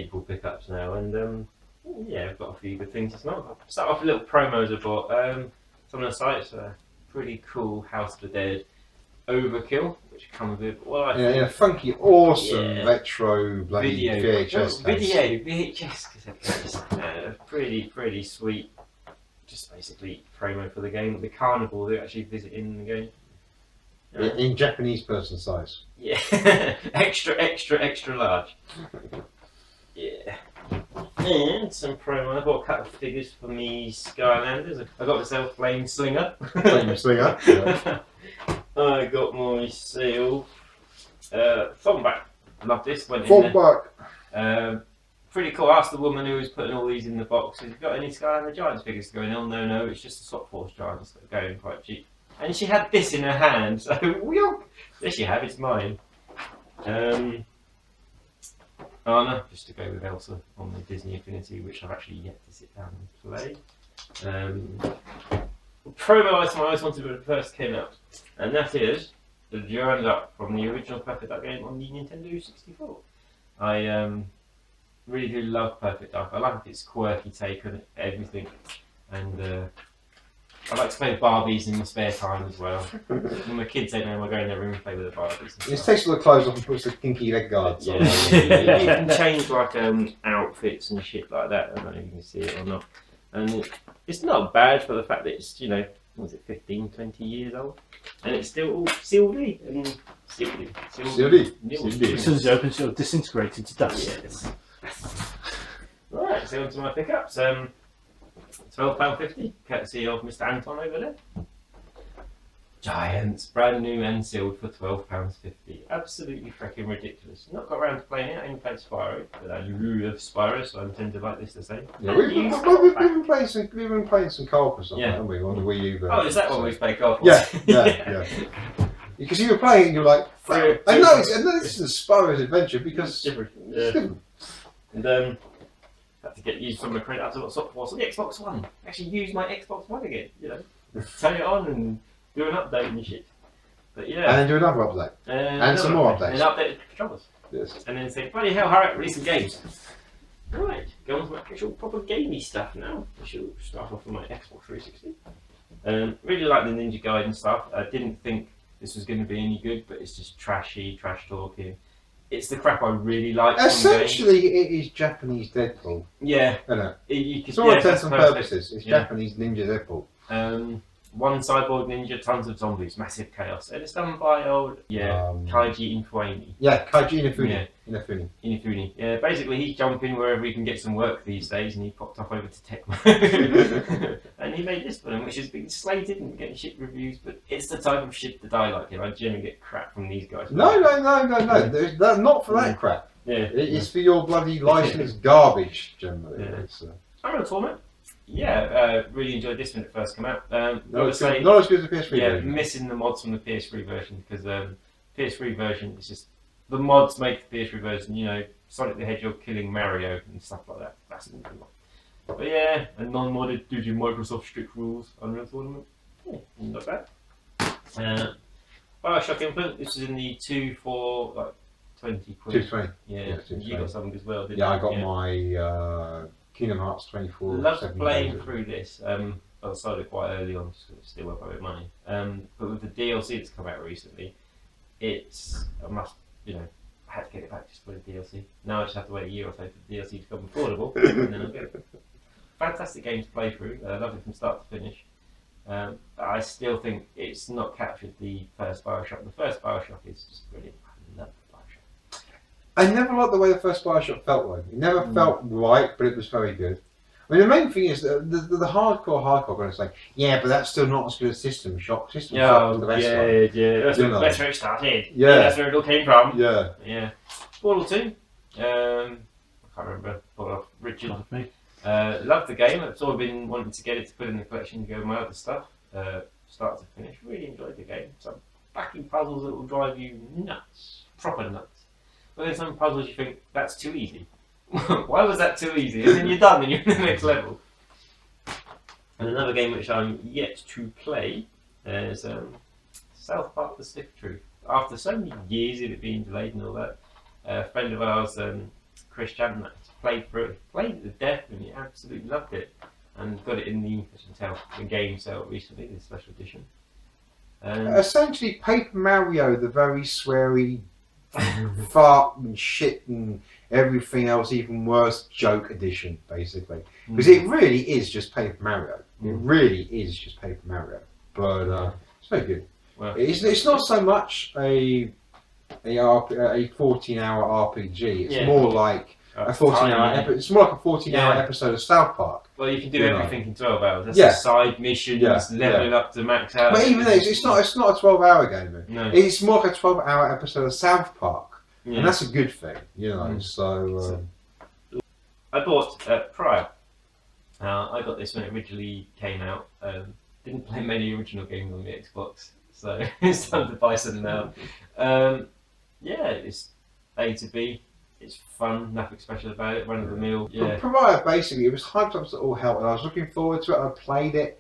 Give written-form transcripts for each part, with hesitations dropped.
April pickups now, and yeah, I've got a few good things to start. I'll start off with little promos I bought. Some of the sites are pretty cool. House of the Dead Overkill, which comes with yeah, funky, awesome Yeah. retro bloody VHS case. VHS, pretty sweet. Just basically promo for the game. The carnival they actually visit in the game. In Japanese person size. Yeah, extra large. Yeah. And some promo. I bought a couple of figures for me Skylanders. I got myself Flame Slinger. Flame Slinger. Yeah. I got myself Thornback. Love this. Went in Thornback. there. Pretty cool. Asked the woman who was putting all these in the box, have you got any Skylander Giants figures to go in? Oh, no, it's just the Swap Force Giants that are going quite cheap. And she had this in her hand, so there you have, it's mine. Anna, just to go with Elsa on the Disney Infinity, which I've actually yet to sit down and play. Promo item I always wanted when it first came out, and that is the Joanne Duck from the original Perfect Duck game on the Nintendo 64. I really do love Perfect Duck. I like its quirky take on everything, and I like to play with Barbies in my spare time as well. When my kids say no, I go in their room and play with the Barbies. He takes all the clothes off and puts the kinky leg guards on. Yeah. You can change like outfits and shit like that. I don't know if you can see it or not. And it's not bad for the fact that it's, was it 15, 20 years old? And it's still all sealed-y and sealed-y. As soon as it opens, it'll disintegrate into dust. Yes. Right, so on to my pickups. £12.50, courtesy of Mr. Anton over there. Giants, brand new and sealed for £12.50. Absolutely freaking ridiculous. Not got around to playing it, I only played Spyro, but I love Spyro, so I intend to like this the same. Yeah, we've been playing some co-op or something, haven't we, on the Wii U version. Oh, is that what we've played co-op? Yeah. Because you were playing and you're like, I know this is Spyro's adventure because it's different. It's different. And had to get used some of the credit up to what Swap Force on the Xbox One. Actually use my Xbox One again, turn it on and do an update and shit. But yeah. And do another update. And some more updates. And update the controllers. Yes. And then say, bloody hell, hurry up, release some games. Right, go on to my actual proper gamey stuff now. I should start off with my Xbox 360. Really like the Ninja Gaiden stuff. I didn't think this was going to be any good, but it's just trash talking. It's the crap I really like. Essentially, it is Japanese Deadpool. Yeah. Isn't it? It's all intents and purposes. It's Japanese Ninja Deadpool. One cyborg ninja, tons of zombies, massive chaos. And it's done by old, Kaiji Inafune. Yeah, Kaiji Inafune. Yeah. Inafune. Yeah, basically he's jumping wherever he can get some work these days, and he popped off over to Tecmo. And he made this one, which has been slated and getting shit reviews, but it's the type of shit that I like, and I generally get crap from these guys. No. That's not for that crap. Yeah. It's for your bloody licensed garbage, generally. Yeah. I'm going to format. Yeah, really enjoyed this when it first came out. Not as good as the PS3 version. Yeah, missing the mods from the PS3 version because PS3 version is just the mods make the PS3 version. Sonic the Hedgehog killing Mario and stuff like that. That's a new mod. But yeah, a non-modded due to Microsoft strict rules Unreal Tournament. Yeah, not bad. Bioshock Infinite. This is in the 2 for like 20 quid. 220. Yeah, you got something as well, didn't you? Yeah, I got my Kingdom Hearts 24. Loved playing through this. I started quite early on, still worth a bit of money. But with the DLC that's come out recently, I had to get it back just for the DLC. Now I just have to wait a year or so for the DLC to become affordable, and then I'll get it. Fantastic game to play through. Love it from start to finish. But I still think it's not captured the first Bioshock. The first Bioshock is just brilliant. I love Bioshock. I never liked the way the first Bioshock felt like. It never felt right, but it was very good. I mean, the main thing is that the hardcore going to say, yeah, but that's still not as good as System Shock. System Shock was the best one. That's where it started. Yeah. That's where it all came from. Yeah. Portal 2. I can't remember. Richard. Not me. Loved the game. I've sort of been wanting to get it to put in the collection to go with my other stuff. Start to finish. Really enjoyed the game. Some backing puzzles that will drive you nuts. Proper nuts. But then some puzzles you think, that's too easy. Why was that too easy? And then you're done and you're in the next level. And another game which I'm yet to play is South Park The Stick Truth. After so many years of it being delayed and all that, a friend of ours, Chris Chandler played it to death, and he absolutely loved it, and got it in the, as you can tell, the game sale recently, the special edition. Essentially, Paper Mario, the very sweary, fart and shit and everything else, even worse, joke edition, basically. Because it really is just Paper Mario. It really is just Paper Mario. But it's very good. Well, It's not so much a 14-hour RPG. It's more like a 14-hour. It's more like a 14-hour episode of South Park. Well, you can do everything in 12 hours. That's Yeah. the side missions, leveling up to max out. But even though it's not a 12-hour game. No. It's more like a 12-hour episode of South Park, Yeah. and that's a good thing, you know. So I bought Prior. I got this when it originally came out. Didn't play many original games on the Xbox, so it's time to buy some now. Yeah, it's A to B. It's fun, nothing special about it, run of the mill. But Yeah. Pariah, basically, it was hyped up to all hell, and I was looking forward to it. I played it,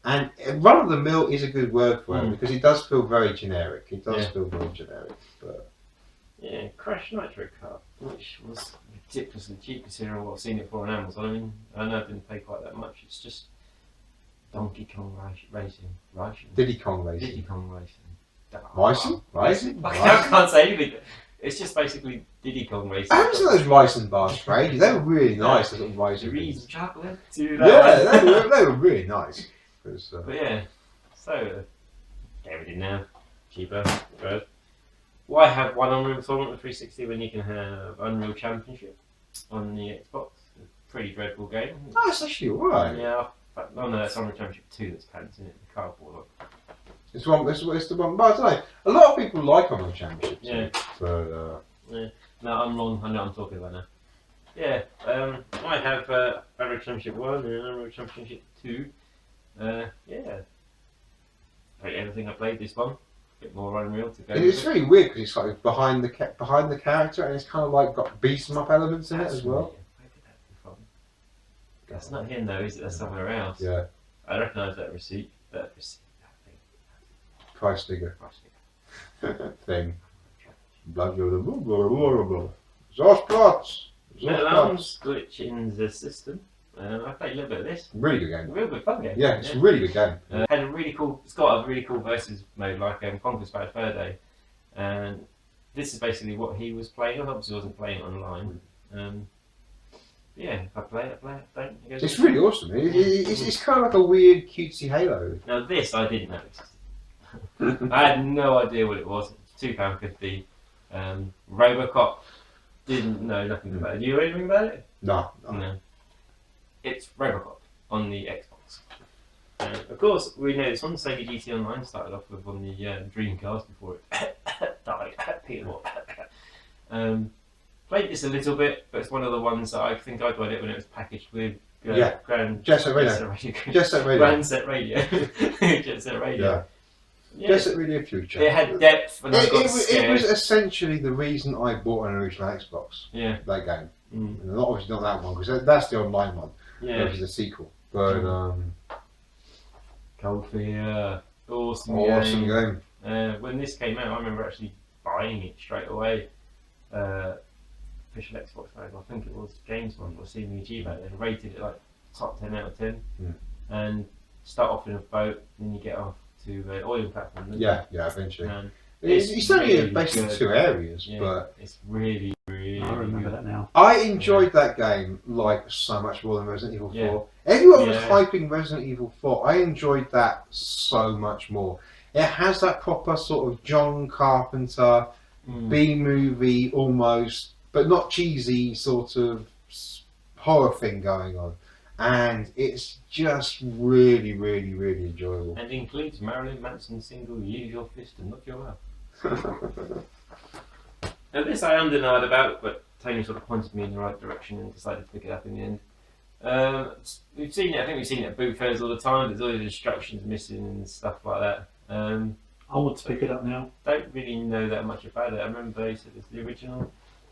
and run of the mill is a good word for it because it does feel very generic. It does feel very generic. But Yeah, Crash Nitro Kart, which was ridiculously cheap considering what I've seen it for on Amazon. I mean, I know I didn't pay quite that much. It's just Donkey Kong racing. Diddy Kong Racing. Diddy Kong racing. Racing? I can't say anything. It's just basically Diddy Kong racing. I haven't seen those racing bars for ages. They were really nice, those little racing Degrees things. of chocolate to Yeah, that. they were really nice. 'Cause, But yeah, so everything now, cheaper, good. Why have one Unreal Tournament with 360 when you can have Unreal Championship on the Xbox? A pretty dreadful game. oh, it's actually alright. Yeah, oh no, it's Unreal Championship 2 that's pants in it, the cardboard one. It's the one. But I don't know. A lot of people like Unreal Championship. Yeah. But No, I'm wrong, I know what I'm talking about now. Yeah, I have Unreal Championship 1 and Unreal Championship 2. Yeah. Played everything I played this one. Bit more Unreal to go it's with. really weird because it's like behind the character, and it's kind of like got beat 'em up elements in it as well. Where did that come from? That's not him though, is it? That's somewhere else. Yeah, I recognise that receipt. That thing. price figure Price thing. Blood Sauce plots. Metal Arms glitch in the system. I played a little bit of this. Really good game. Real good fun game. Yeah, it's a really good game. Had a really cool. It's got a really cool versus mode like Conquest Bad Fur Day, and this is basically what he was playing. I obviously wasn't playing it online. Yeah, if I play it, don't. He goes, It's really awesome. It's kind of like a weird cutesy Halo. Now this I didn't know existed. I had no idea what it was. It's £2.50. Robocop. Didn't know nothing about it. Do you know anything about it? No. No. It's Robocop on the Xbox. Of course, we know this one. Sega GT Online started off with on the Dreamcast before it died. Peter Watt. Played this a little bit, but it's one of the ones that I think I got it when it was packaged with Grand Jet Set Radio. Jet Set Radio. Grand Set Radio. Jet Set Radio. Yeah. Yeah. Jet Set Radio Future. It had depth, and I got It scared. was essentially the reason I bought an original Xbox. Yeah. That game. Mm. And obviously not that one because that's the online one. Yeah. Which is a sequel. But Cold Fear. Awesome awesome game. game. When this came out, I remember actually buying it straight away. Official Xbox mag, I think it was GameSpot or CMUG back then, rated it like top 10 out of 10. Mm. And start off in a boat, then you get off to the oil platform. don't you? Yeah, eventually. And It's only really in basically good. 2 areas, Yeah, but it's really, really I remember good. that now. I enjoyed that game like so much more than Resident Evil 4. Yeah. Everyone was Yeah. hyping Resident Evil 4. I enjoyed that so much more. It has that proper sort of John Carpenter B-movie almost, but not cheesy sort of horror thing going on. And it's just really, really, really enjoyable. And includes Marilyn Manson's single "Use Your Fist and Knock Your Mouth." Now this I am denied about, but Tony sort of pointed me in the right direction and decided to pick it up in the end. We've seen it. I think we've seen it at boot fairs all the time. There's all the instructions missing and stuff like that. I want to pick it up now. Don't really know that much about it. I remember they said it's the original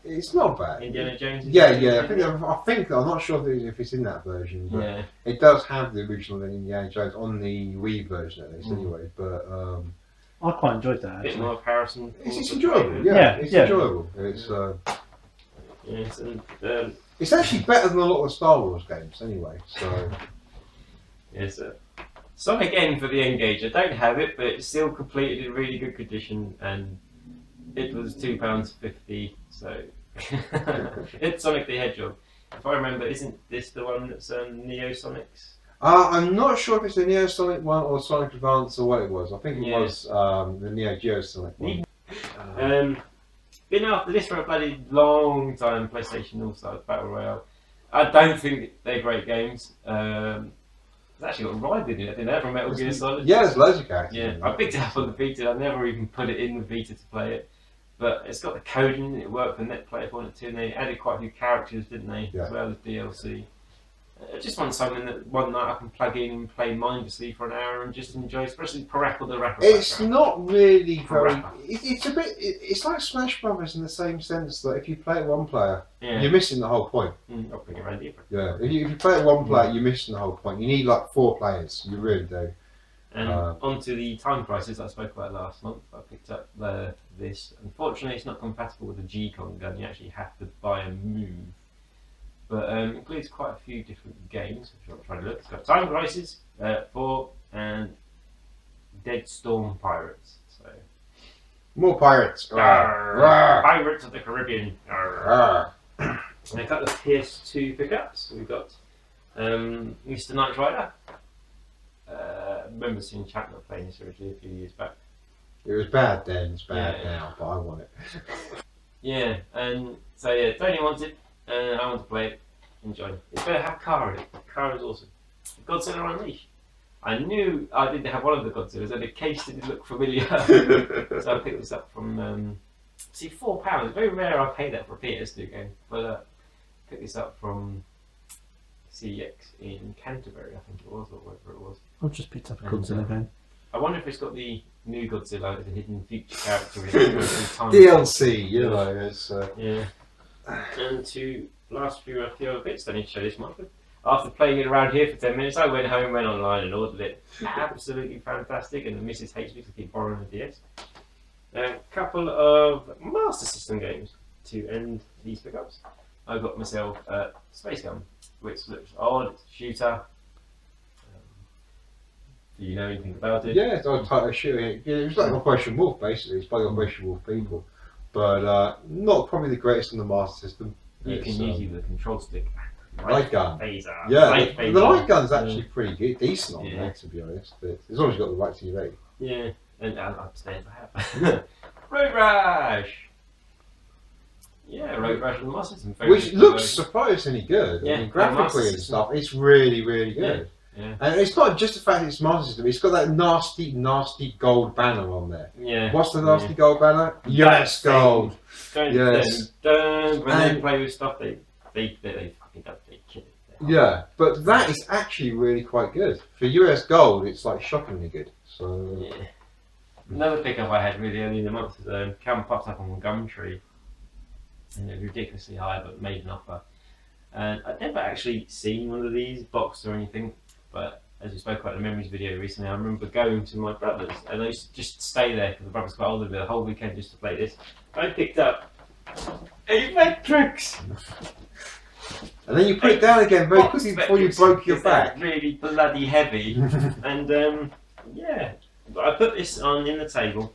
It's not bad. Indiana Jones. Yeah. I think I'm not sure if it's in that version, but Yeah. it does have the original Indiana Jones on the Wii version at least, anyway. But I quite enjoyed that A bit actually. more of Harrison. it's Ford to enjoyable. play with. Yeah, Yeah, it's yeah. enjoyable. It's Yes, and It's actually better than a lot of the Star Wars games, anyway. So yes, Sonic N for the N-Gage. I don't have it, but it's still completed in really good condition, and it was £2.50. So it's Sonic the Hedgehog. If I remember, isn't this the one that's Neo Sonic's? I'm not sure if it's the Neo Sonic one or Sonic Advance or what it was. I think it Yeah. was the Neo Geo Sonic one. Been after this for a bloody long time. PlayStation All Stars Battle Royale. I don't think they're great games. It's actually got Raiden in it. Didn't it? From Metal Gear Solid. Yeah, there's loads of characters. Yeah, in I it. picked it up on the Vita. I never even put it in the Vita to play it. But it's got the coding. It worked for NetPlayer for it too. And they added quite a few characters, didn't they? Yeah. As well as DLC. I just want something that one night I can plug in and play mindlessly for an hour and just enjoy, especially Parappa the Rapper. It's not really very. Parappa. It's a bit. It's like Smash Brothers in the same sense that if you play it one player, Yeah. you're missing the whole point. I'll bring it around here. Yeah, if you play it one player, you're missing the whole point. You need like 4 players. You really do. And onto the time crisis I spoke about last month. I picked up this. Unfortunately, it's not compatible with the G-Con gun. You actually have to buy a move. But it includes quite a few different games, which I'm trying to look. It's got Time Crisis 4 and Dead Storm Pirates. So More pirates. Pirates of the Caribbean. Arr. And a couple of PS2 pickups. We've got Mr. Knight Rider. I remember seeing Chapman playing this originally a few years back. It was bad then. It's bad Yeah. now, but I want it. Yeah, and so yeah, Tony wants it, and I want to play it. Enjoy. It's better have Car in it. Car is awesome. Godzilla Unleashed. I knew I didn't have one of the Godzillas, and the case didn't look familiar, so I picked this up from. See, £4. Very rare I pay that for a PS2 game, but picked this up from CEX in Canterbury, I think it was, or wherever it was. I've just picked up a And, Godzilla game. I wonder if it's got the new Godzilla as a hidden future character in time. DLC, you know, it's. Yeah. And to last few other bits, I need to show this month. After playing it around here for 10 minutes, I went home, went online and ordered it. Absolutely fantastic, and the Mrs. hates me to keep borrowing the DS. A couple of Master System games to end these pickups. I got myself Space Gun, which looks odd, it's a shooter. Do you know anything about it? Yeah, it's all type of shooting. Yeah, it was like Operation Wolf, basically. It's by Operation Wolf people. But not probably the greatest on the Master System. You It's, can use either the control stick. light gun. Phaser. Yeah, Light the phaser. light gun's actually pretty good, decent on Yeah. there, to be honest. But as long as you've got the right TV. Yeah, and upstairs I have. Road Rash! Yeah, Road Rash on the Master System. Which looks surprisingly good. Yeah, I mean, the Master graphically and System. stuff, it's really, really good. Yeah. And it's not just the fact it's Master System, it's got that nasty, nasty gold banner on there. Yeah. What's the nasty gold banner? US Gold! Don't, Yes. don't, when they And- play with stuff, they fucking don't, they kill it. Yeah, but that is actually really quite good. For US Gold, it's like shockingly good. So, Yeah. Another pickup I had really early in the month was Cam popped up on Gumtree. And it was ridiculously high, but made an offer. And I'd never actually seen one of these boxed or anything, but as we spoke about in the memories video recently, I remember going to my brother's, and I used to just stay there because the brother's quite older, the whole weekend just to play this. I picked up a Vectrex! and then you put it down again very quickly before you broke your back. Really bloody heavy. And yeah, I put this on in the table.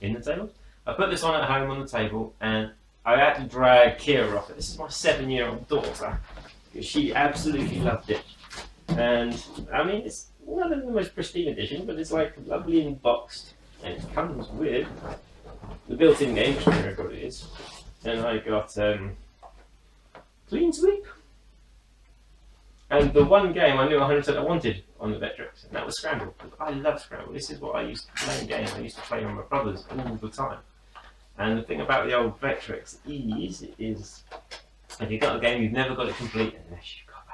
I put this on at home on the table, and I had to drag Kira off it. This is my 7-year-old daughter. She absolutely loved it. And I mean, it's not the most pristine edition, but it's like lovely and boxed. And it comes with the built-in game, which I don't know what it is. And I got Clean Sweep. And the one game I knew 100% I wanted on the Vectrex, and that was Scramble. I love Scramble. This is what I used to play in games. I used to play on my brothers all the time. And the thing about the old Vectrex is if you've got a game, you've never got it complete unless you've got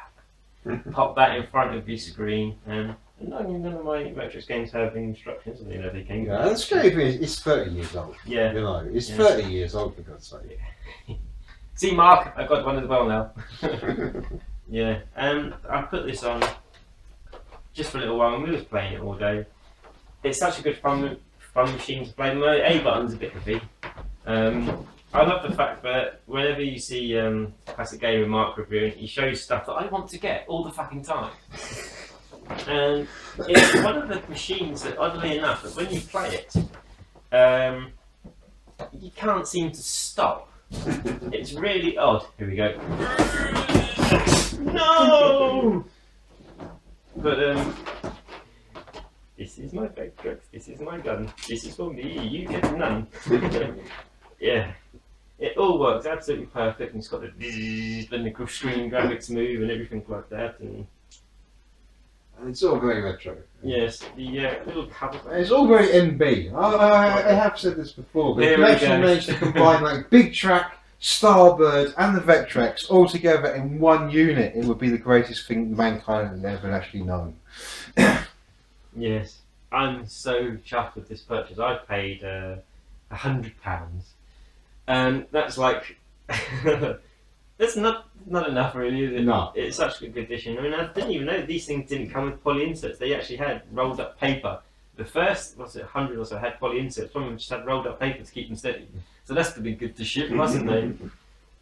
that. Pop that in front of your screen, and none of my Vectrex games have instructions, and they came. Yeah, and the scary thing is, it's 30 years old. Yeah. You know, it's Yeah. 30 years old, for God's sake. See, Mark, I've got one as well now. Yeah, I put this on just for a little while, and we was playing it all day. It's such a good fun machine to play. My A button's a bit heavy. I I love the fact that whenever you see Classic Gamer Mark reviewing, he shows stuff that I want to get all the fucking time. And it's one of the machines that, oddly enough, that when you play it, you can't seem to stop. It's really odd. Here we go. No! But this is my Vectrex, this is my gun, this is for me, you get none. Yeah. It all works absolutely perfect, and it's got the when the screen graphics move and everything like that. And it's all very retro. yes, the little cover. It's all very MB. I have said this before, but if you actually managed to combine like Big Track, Starbird, and the Vectrex all together in one unit, it would be the greatest thing mankind has ever actually known. Yes, I'm so chuffed with this purchase. I paid £100. And that's like, that's not enough really, is it? No. It's such a good condition. I mean, I didn't even know these things didn't come with poly inserts. They actually had rolled up paper. The first, 100 or so had poly inserts. Some of them just had rolled up paper to keep them steady. So that's to be good to ship, wasn't they?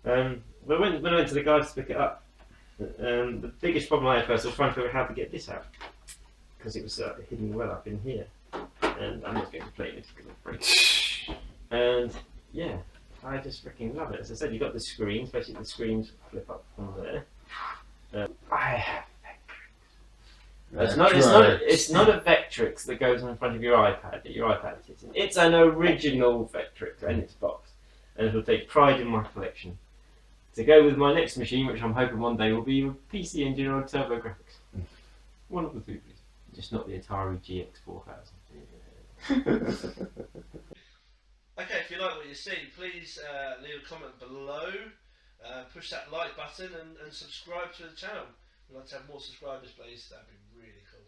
But when I went to the guys to pick it up, the biggest problem I had first was trying to figure out how to get this out. Because it was hidden well up in here. And I'm not going to play it because I'm afraid. And yeah. I just freaking love it. As I said, you've got the screens, basically the screens flip up from there. I have Vectrex. It's not a Vectrex that goes in front of your iPad that your iPad sits in. It's an original Vectrex in its box. And it'll take pride in my collection. To go with my next machine, which I'm hoping one day will be a PC Engine or a TurboGrafx. One of the two, please. Just not the Atari GX 4000. Okay, if you like what you see, please leave a comment below, push that like button and subscribe to the channel. We'd like to have more subscribers, please, that'd be really cool.